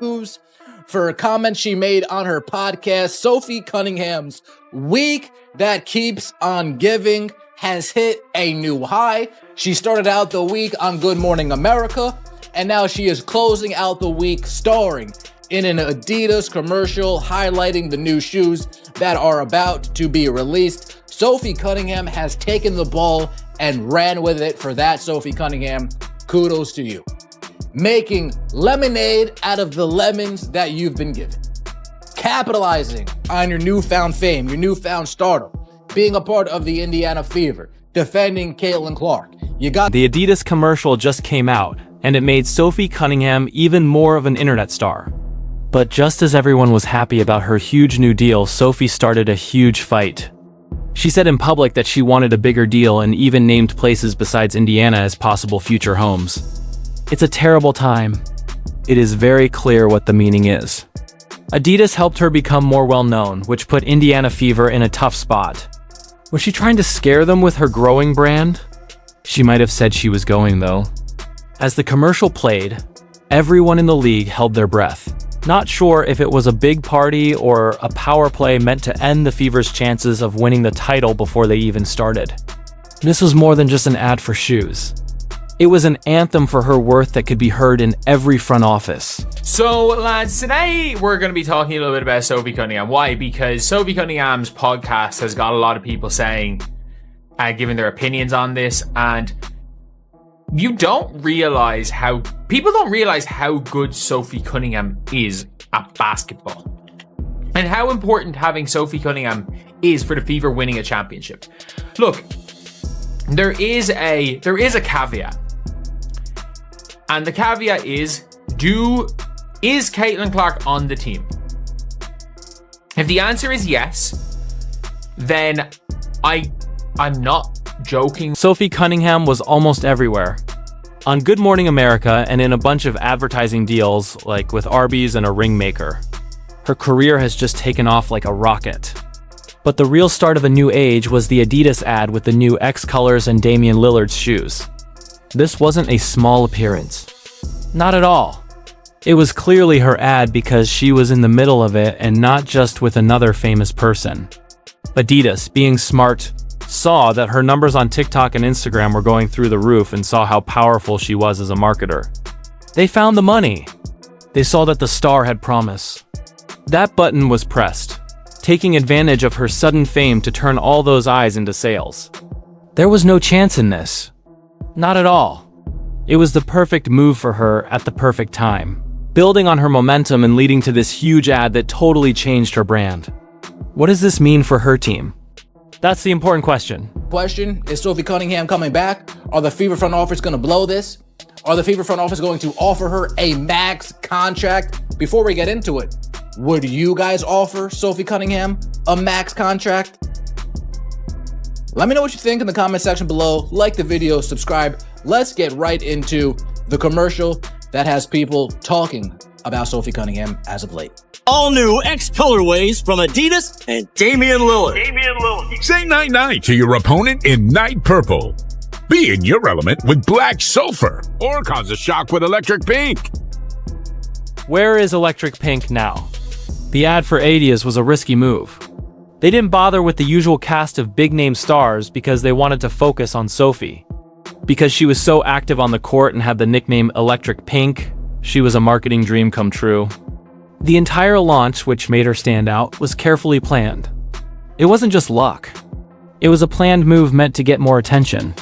news for a comment she made on her podcast. Sophie Cunningham's week that keeps on giving has hit a new high. She started out the week on Good Morning America, and now she is closing out the week starring in an Adidas commercial highlighting the new shoes that are about to be released. Sophie Cunningham has taken the ball and ran with it. For that, Sophie Cunningham, kudos to you. Making lemonade out of the lemons that you've been given. Capitalizing on your newfound fame, your newfound stardom. Being a part of the Indiana Fever. Defending Caitlin Clark. You got the Adidas commercial just came out, and it made Sophie Cunningham even more of an internet star. But just as everyone was happy about her huge new deal, Sophie started a huge fight. She said in public that she wanted a bigger deal and even named places besides Indiana as possible future homes. It's a terrible time. It is very clear what the meaning is. Adidas helped her become more well-known, which put Indiana Fever in a tough spot. Was she trying to scare them with her growing brand? She might have said she was going, though. As the commercial played, everyone in the league held their breath. Not sure if it was a big party or a power play meant to end the Fever's chances of winning the title before they even started. This was more than just an ad for shoes. It was an anthem for her worth that could be heard in every front office. So, lads, today we're going to be talking a little bit about Sophie Cunningham. Why? Because Sophie Cunningham's podcast has got a lot of people saying, giving their opinions on this, and people don't realize how good Sophie Cunningham is at basketball, and how important having Sophie Cunningham is for the Fever winning a championship. Look, there is a caveat, and the caveat is Caitlin Clark on the team? If the answer is yes, then I'm not joking. Sophie Cunningham was almost everywhere. On Good Morning America and in a bunch of advertising deals, like with Arby's and a ring maker. Her career has just taken off like a rocket. But the real start of a new age was the Adidas ad with the new X colors and Damian Lillard's shoes. This wasn't a small appearance. Not at all. It was clearly her ad because she was in the middle of it and not just with another famous person. Adidas, being smart, saw that her numbers on TikTok and Instagram were going through the roof and saw how powerful she was as a marketer. They found the money. They saw that the star had promise. That button was pressed, taking advantage of her sudden fame to turn all those eyes into sales. There was no chance in this. Not at all. It was the perfect move for her at the perfect time, building on her momentum and leading to this huge ad that totally changed her brand. What does this mean for her team? That's the important question. Is Sophie Cunningham coming back? Are the Fever front office going to blow this? Are the Fever front office going to offer her a max contract? Before we get into it, would you guys offer Sophie Cunningham a max contract? Let me know what you think in the comment section below. Like the video, subscribe. Let's get right into the commercial that has people talking about Sophie Cunningham as of late. All new X colorways from Adidas and Damian Lillard. Say night-night to your opponent in night purple. Be in your element with black sulfur, or cause a shock with electric pink. Where is electric pink now? The ad for Adidas was a risky move. They didn't bother with the usual cast of big-name stars because they wanted to focus on Sophie. Because she was so active on the court and had the nickname Electric Pink, she was a marketing dream come true. The entire launch, which made her stand out, was carefully planned. It wasn't just luck. It was a planned move meant to get more attention.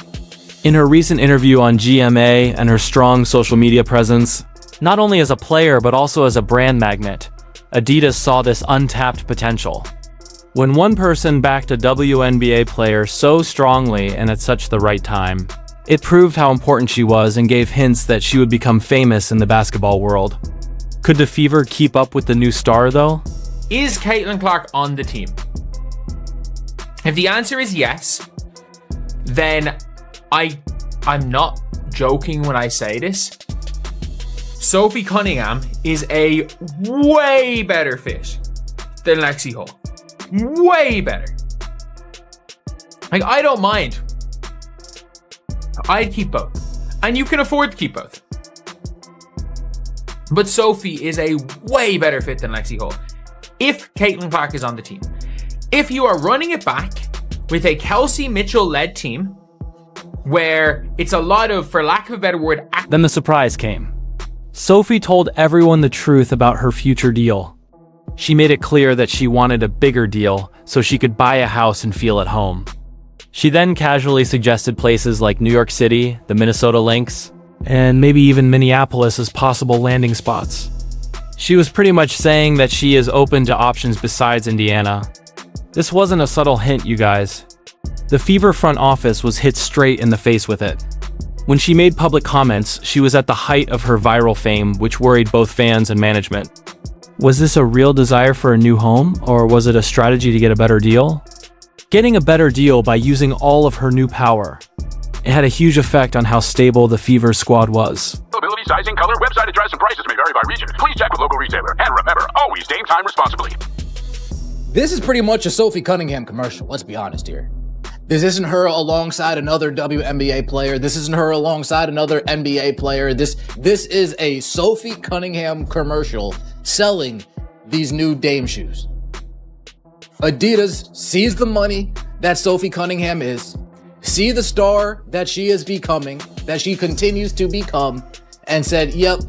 In her recent interview on GMA and her strong social media presence, not only as a player but also as a brand magnet, Adidas saw this untapped potential. When one person backed a WNBA player so strongly and at such the right time, it proved how important she was and gave hints that she would become famous in the basketball world. Could the Fever keep up with the new star, though? Is Caitlin Clark on the team? If the answer is yes, then I'm not joking when I say this. Sophie Cunningham is a way better fit than Lexi Hall. Way better. Like, I don't mind. I'd keep both. And you can afford to keep both. But Sophie is a way better fit than Lexi Hull. If Caitlin Clark is on the team, if you are running it back with a Kelsey Mitchell-led team, where it's a lot of, for lack of a better word, Then the surprise came. Sophie told everyone the truth about her future deal. She made it clear that she wanted a bigger deal so she could buy a house and feel at home. She then casually suggested places like New York City, the Minnesota Lynx, and maybe even Minneapolis as possible landing spots. She was pretty much saying that she is open to options besides Indiana. This wasn't a subtle hint, you guys. The Fever front office was hit straight in the face with it. When she made public comments, she was at the height of her viral fame, which worried both fans and management. Was this a real desire for a new home, or was it a strategy to get a better deal? Getting a better deal by using all of her new power. It had a huge effect on how stable the Fever squad was. Availability, sizing, color, website address, and prices may vary by region. Please check with local retailer. And remember, always game time responsibly. This is pretty much a Sophie Cunningham commercial, let's be honest here. This isn't her alongside another WNBA player. This isn't her alongside another NBA player. This is a Sophie Cunningham commercial selling these new Dame shoes. Adidas sees the money that Sophie Cunningham is, see the star that she is becoming, that she continues to become, and said, yep,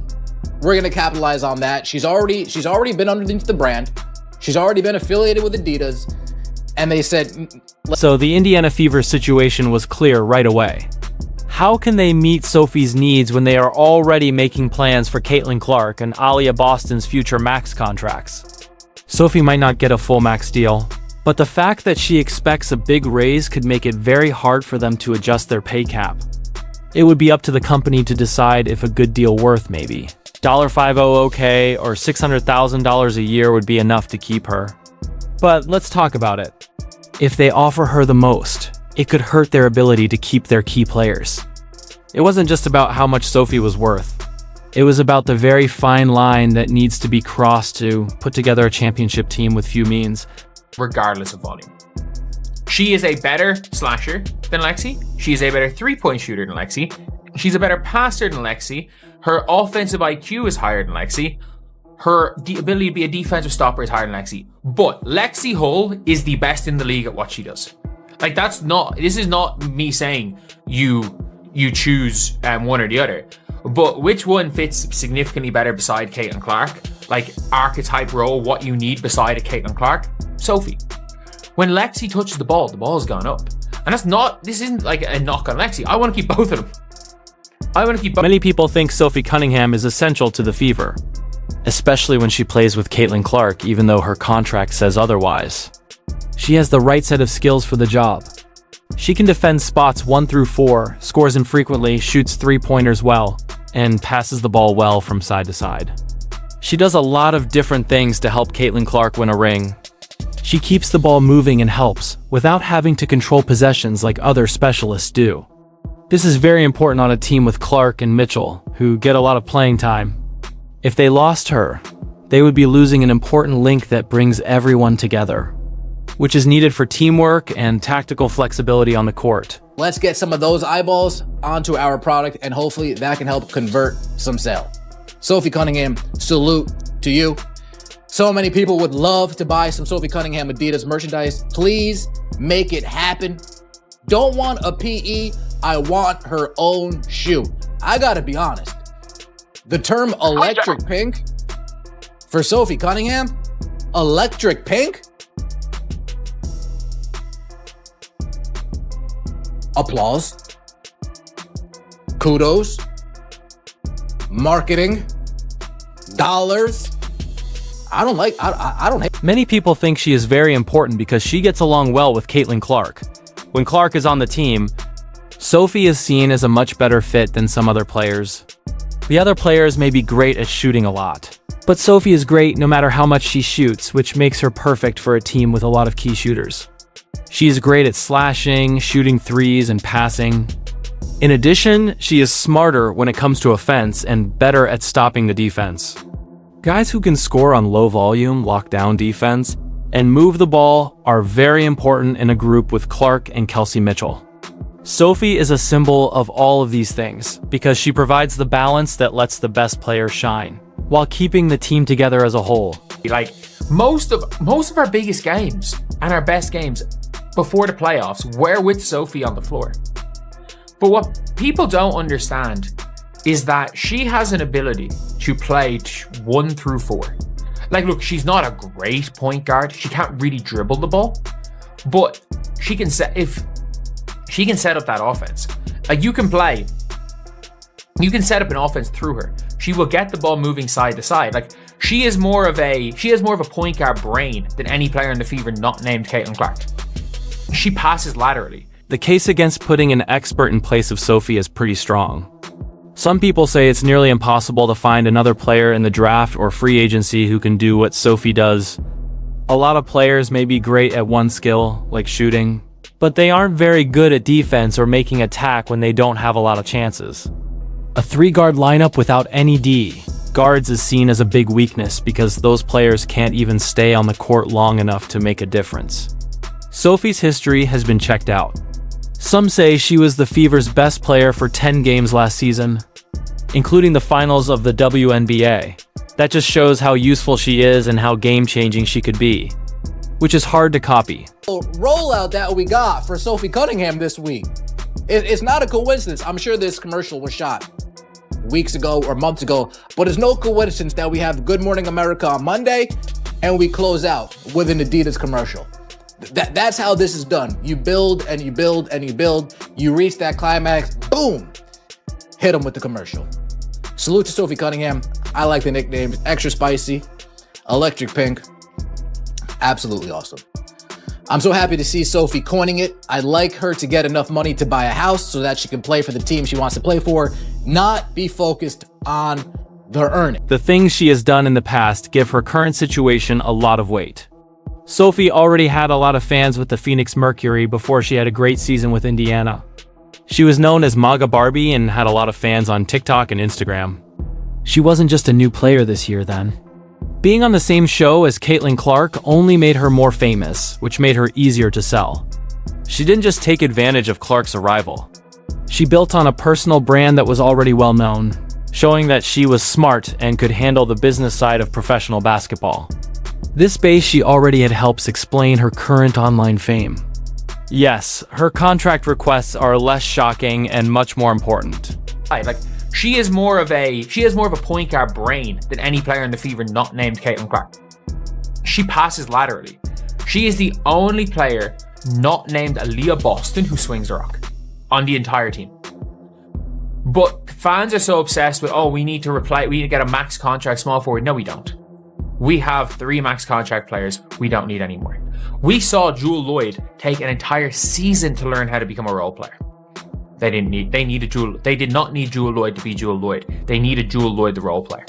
we're gonna capitalize on that. She's already been underneath the brand. She's already been affiliated with Adidas. And they said... So the Indiana Fever situation was clear right away. How can they meet Sophie's needs when they are already making plans for Caitlin Clark and Aliyah Boston's future max contracts? Sophie might not get a full max deal, but the fact that she expects a big raise could make it very hard for them to adjust their pay cap. It would be up to the company to decide if a good deal worth maybe $500 okay or $600,000 a year would be enough to keep her. But let's talk about it. If they offer her the most, it could hurt their ability to keep their key players. It wasn't just about how much Sophie was worth. It was about the very fine line that needs to be crossed to put together a championship team with few means. Regardless of volume. She is a better slasher than Lexi. She is a better three-point shooter than Lexi. She's a better passer than Lexi. Her offensive IQ is higher than Lexi. Her ability to be a defensive stopper is higher than Lexi. But Lexi Hull is the best in the league at what she does. Like, this is not me saying you choose one or the other. But which one fits significantly better beside Caitlin Clark? Like, archetype role, what you need beside a Caitlin Clark? Sophie. When Lexi touches the ball's gone up. And this isn't like a knock on Lexi. I want to keep both of them. Many people think Sophie Cunningham is essential to the Fever, especially when she plays with Caitlin Clark, even though her contract says otherwise. She has the right set of skills for the job. She can defend spots 1 through 4, scores infrequently, shoots three-pointers well, and passes the ball well from side to side. She does a lot of different things to help Caitlin Clark win a ring. She keeps the ball moving and helps, without having to control possessions like other specialists do. This is very important on a team with Clark and Mitchell, who get a lot of playing time. If they lost her, they would be losing an important link that brings everyone together, which is needed for teamwork and tactical flexibility on the court. Let's get some of those eyeballs onto our product, and hopefully that can help convert some sale. Sophie Cunningham, salute to you. So many people would love to buy some Sophie Cunningham Adidas merchandise. Please make it happen. Don't want a PE, I want her own shoe. I gotta be honest. The term electric pink for Sophie Cunningham, electric pink? Applause. Kudos. Marketing. Dollars. I don't hate. Many people think she is very important because she gets along well with Caitlin Clark. When Clark is on the team, Sophie is seen as a much better fit than some other players. The other players may be great at shooting a lot, but Sophie is great no matter how much she shoots, which makes her perfect for a team with a lot of key shooters. She is great at slashing, shooting threes, and passing. In addition, she is smarter when it comes to offense and better at stopping the defense. Guys who can score on low volume, lockdown defense, and move the ball are very important in a group with Clark and Kelsey Mitchell. Sophie is a symbol of all of these things because she provides the balance that lets the best players shine. while keeping the team together as a whole. Like most of our biggest games and our best games before the playoffs were with Sophie on the floor. But what people don't understand is that she has an ability to play 1 through 4. Like, look, she's not a great point guard. She can't really dribble the ball, but she can set up that offense. Like, you can set up an offense through her. She will get the ball moving side to side. Like, she has more of a point guard brain than any player in the Fever not named Caitlin Clark. She passes laterally. The case against putting an expert in place of Sophie is pretty strong. Some people say it's nearly impossible to find another player in the draft or free agency who can do what Sophie does. A lot of players may be great at one skill, like shooting, but they aren't very good at defense or making attack when they don't have a lot of chances. A 3-guard lineup without any D guards is seen as a big weakness because those players can't even stay on the court long enough to make a difference. Sophie's history has been checked out. Some say she was the Fever's best player for 10 games last season, including the finals of the WNBA. That just shows how useful she is and how game-changing she could be, which is hard to copy. Rollout that we got for Sophie Cunningham this week. It's not a coincidence. I'm sure this commercial was shot weeks ago or months ago, but it's no coincidence that we have Good Morning America on Monday and we close out with an Adidas commercial. That's how this is done. You build and you build and you build. You reach that climax, boom, hit them with the commercial. Salute to Sophie Cunningham. I like the nicknames. Extra spicy, electric pink. Absolutely awesome. I'm so happy to see Sophie coining it. I'd like her to get enough money to buy a house so that she can play for the team she wants to play for, not be focused on the earning. The things she has done in the past give her current situation a lot of weight. Sophie already had a lot of fans with the Phoenix Mercury before she had a great season with Indiana. She was known as MAGA Barbie and had a lot of fans on TikTok and Instagram. She wasn't just a new player this year then. Being on the same show as Caitlin Clark only made her more famous, which made her easier to sell. She didn't just take advantage of Clark's arrival. She built on a personal brand that was already well known, showing that she was smart and could handle the business side of professional basketball. This base she already had helps explain her current online fame. Yes, her contract requests are less shocking and much more important. Like, she has more of a point guard brain than any player in the Fever not named Caitlin Clark. She passes laterally. She is the only player not named Aaliyah Boston who swings the rock on the entire team. But fans are so obsessed with, we need to get a max contract small forward. No, we don't. We have 3 max contract players. We don't need any more. We saw Jewel Lloyd take an entire season to learn how to become a role player. They did not need Jewel Lloyd to be Jewel Lloyd. They needed Jewel Lloyd, the role player.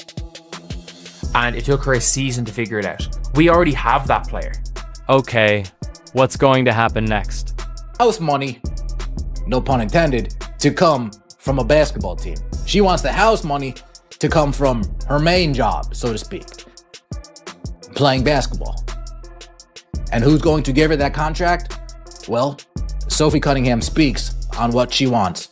And it took her a season to figure it out. We already have that player. Okay, what's going to happen next? House money, no pun intended, to come from a basketball team. She wants the house money to come from her main job, so to speak, playing basketball. And who's going to give her that contract? Well, Sophie Cunningham speaks on what she wants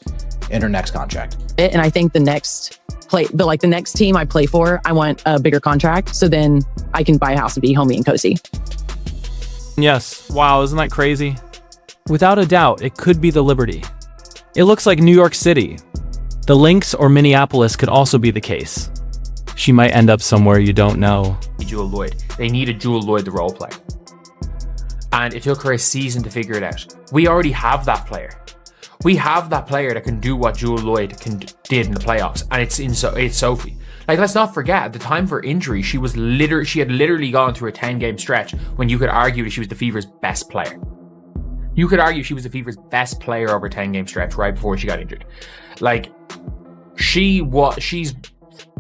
in her next contract. And I think the next team I play for, I want a bigger contract so then I can buy a house and be homey and cozy. Yes, wow, isn't that crazy? Without a doubt, it could be the Liberty. It looks like New York City. The Lynx or Minneapolis could also be the case. She might end up somewhere you don't know. Jewel Lloyd. They needed Jewel Lloyd, the role player. And it took her a season to figure it out. We already have that player. We have that player that can do what Jewel Lloyd did in the playoffs, and it's Sophie. Like, let's not forget, at the time of her injury, she had literally gone through a 10-game stretch when you could argue that she was the Fever's best player. You could argue she was the Fever's best player over a 10-game stretch right before she got injured. Like, she's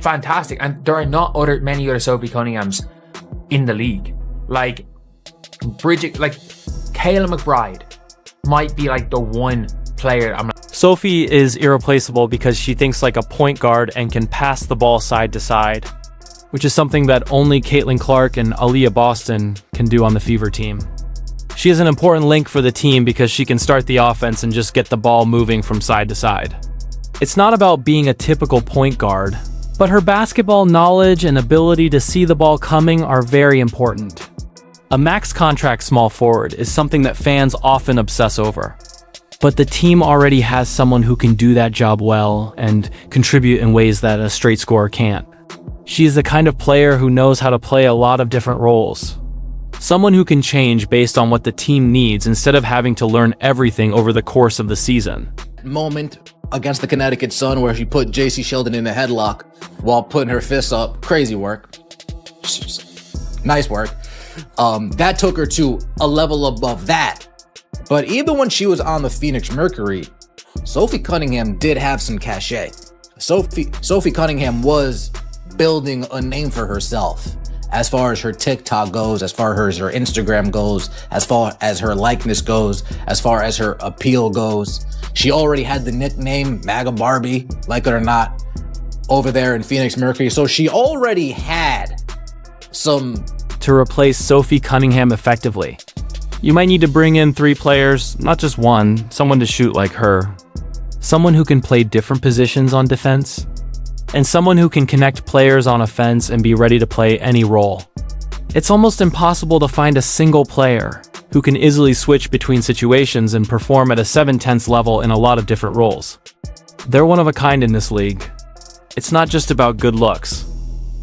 fantastic, and there are not many other Sophie Cunninghams in the league. Like, Kayla McBride might be like the one player. Sophie is irreplaceable because she thinks like a point guard and can pass the ball side to side, which is something that only Caitlin Clark and Aaliyah Boston can do on the Fever team. She is an important link for the team because she can start the offense and just get the ball moving from side to side. It's not about being a typical point guard. But her basketball knowledge and ability to see the ball coming are very important. A max contract small forward is something that fans often obsess over. But the team already has someone who can do that job well and contribute in ways that a straight scorer can't. She is the kind of player who knows how to play a lot of different roles. Someone who can change based on what the team needs instead of having to learn everything over the course of the season. Moment against the Connecticut Sun where she put J.C. Sheldon in a headlock while putting her fists up. Crazy work. Nice work. That took her to a level above that. But even when she was on the Phoenix Mercury, Sophie Cunningham did have some cachet. Sophie Cunningham was building a name for herself as far as her TikTok goes, as far as her Instagram goes, as far as her likeness goes, as far as her appeal goes. She already had the nickname MAGA Barbie, like it or not, over there in Phoenix Mercury. So she already had some... To replace Sophie Cunningham effectively, you might need to bring in 3 players, not just one, someone to shoot like her, someone who can play different positions on defense, and someone who can connect players on offense and be ready to play any role. It's almost impossible to find a single player who can easily switch between situations and perform at a 7/10 level in a lot of different roles. They're one of a kind in this league. It's not just about good looks.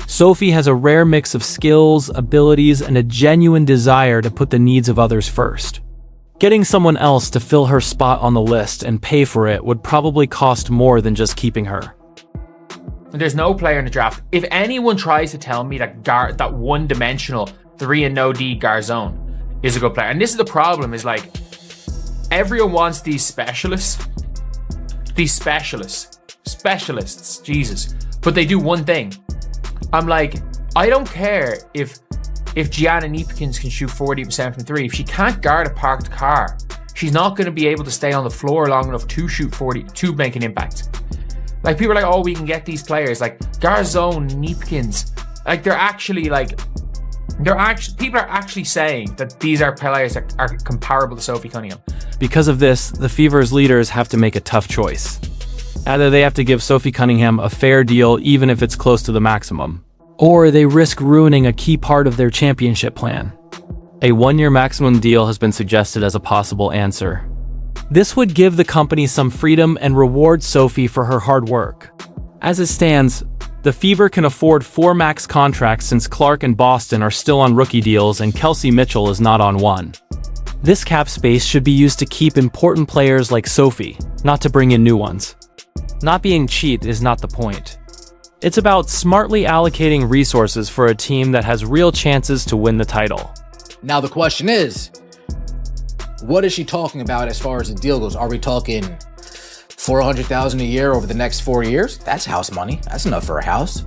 Sophie has a rare mix of skills, abilities, and a genuine desire to put the needs of others first. Getting someone else to fill her spot on the list and pay for it would probably cost more than just keeping her. There's no player in the draft. If anyone tries to tell me that one-dimensional 3-and-no-D Garzone is a good player, and this is the problem, is like everyone wants these specialists, Jesus, but they do one thing. I'm like, I don't care if Gianna Niepkins can shoot 40% from 3. If she can't guard a parked car, she's not going to be able to stay on the floor long enough to shoot 40 to make an impact. Like, people are like, oh, we can get these players like Garzone, Niepkins. Like, people are actually saying that these are players that are comparable to Sophie Cunningham. Because of this, the Fever's leaders have to make a tough choice. Either they have to give Sophie Cunningham a fair deal even if it's close to the maximum, or they risk ruining a key part of their championship plan. A 1-year maximum deal has been suggested as a possible answer. This would give the company some freedom and reward Sophie for her hard work. As it stands, the Fever can afford 4 max contracts since Clark and Boston are still on rookie deals and Kelsey Mitchell is not on one. This cap space should be used to keep important players like Sophie, not to bring in new ones. Not being cheap is not the point. It's about smartly allocating resources for a team that has real chances to win the title. Now the question is, what is she talking about as far as the deal goes? Are we talking $400,000 a year over the next 4 years? That's house money. That's enough for a house.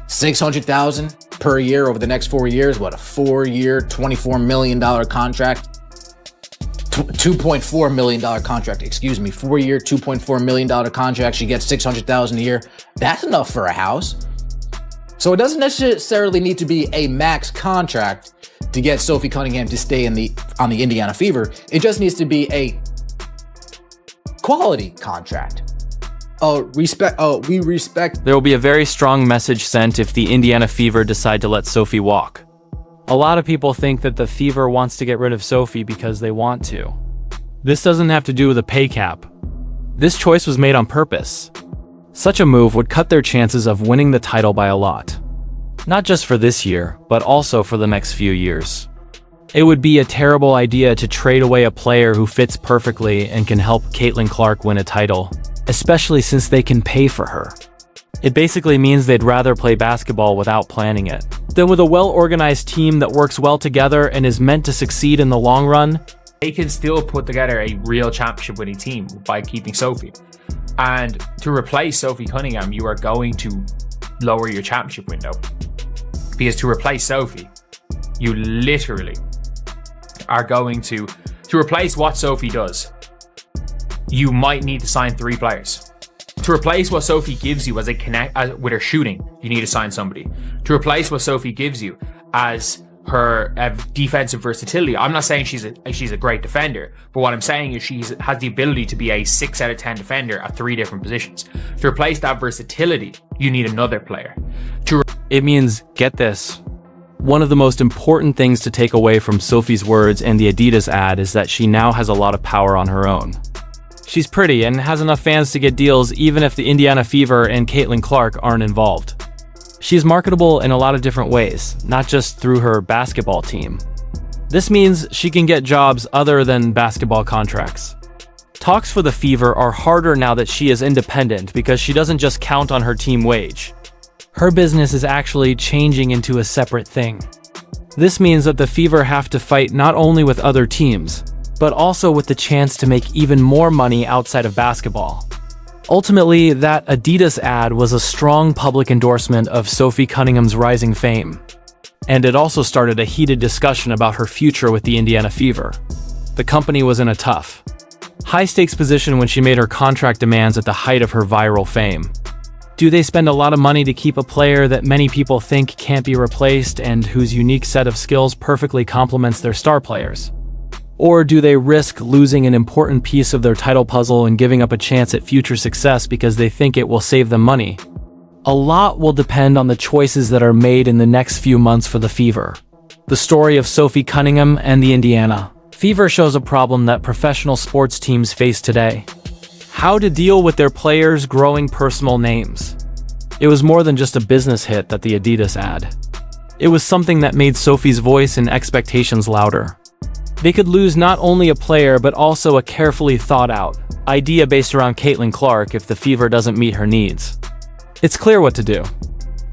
$600,000 per year over the next 4 years. What, a 4-year, $24 million contract? $2.4 million contract, excuse me. 4-year, $2.4 million contract. She gets $600,000 a year. That's enough for a house. So it doesn't necessarily need to be a max contract to get Sophie Cunningham to stay on the Indiana Fever. It just needs to be a quality contract. We respect. There will be a very strong message sent if the Indiana Fever decide to let Sophie walk. A lot of people think that the Fever wants to get rid of Sophie because they want to. This doesn't have to do with a pay cap. This choice was made on purpose. Such a move would cut their chances of winning the title by a lot. Not just for this year, but also for the next few years. It would be a terrible idea to trade away a player who fits perfectly and can help Caitlin Clark win a title, especially since they can pay for her. It basically means they'd rather play basketball without planning it than with a well-organized team that works well together and is meant to succeed in the long run. They can still put together a real championship winning team by keeping Sophie. And to replace Sophie Cunningham, you are going to lower your championship window. Because to replace Sophie, you literally are going to replace what Sophie does, you might need to sign 3 players. To replace what Sophie gives you as a with her shooting, you need to sign somebody. To replace what Sophie gives you as her defensive versatility. I'm not saying she's a great defender, but what I'm saying is she has the ability to be a 6 out of 10 defender at 3 different positions. To replace that versatility, you need another player. It means, get this, one of the most important things to take away from Sophie's words and the Adidas ad is that she now has a lot of power on her own. She's pretty and has enough fans to get deals even if the Indiana Fever and Caitlin Clark aren't involved. She's marketable in a lot of different ways, not just through her basketball team. This means she can get jobs other than basketball contracts. Talks for the Fever are harder now that she is independent because she doesn't just count on her team wage. Her business is actually changing into a separate thing. This means that the Fever have to fight not only with other teams, but also with the chance to make even more money outside of basketball. Ultimately, that Adidas ad was a strong public endorsement of Sophie Cunningham's rising fame. And it also started a heated discussion about her future with the Indiana Fever. The company was in a tough, high-stakes position when she made her contract demands at the height of her viral fame. Do they spend a lot of money to keep a player that many people think can't be replaced and whose unique set of skills perfectly complements their star players? Or do they risk losing an important piece of their title puzzle and giving up a chance at future success because they think it will save them money? A lot will depend on the choices that are made in the next few months for the Fever. The story of Sophie Cunningham and the Indiana Fever shows a problem that professional sports teams face today: how to deal with their players' growing personal names. It was more than just a business hit that the Adidas ad. It was something that made Sophie's voice and expectations louder. They could lose not only a player but also a carefully thought-out idea based around Caitlin Clark if the Fever doesn't meet her needs. It's clear what to do.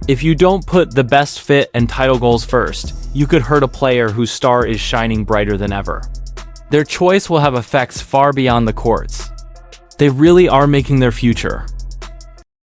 If you don't put the best fit and title goals first, you could hurt a player whose star is shining brighter than ever. Their choice will have effects far beyond the courts. They really are making their future.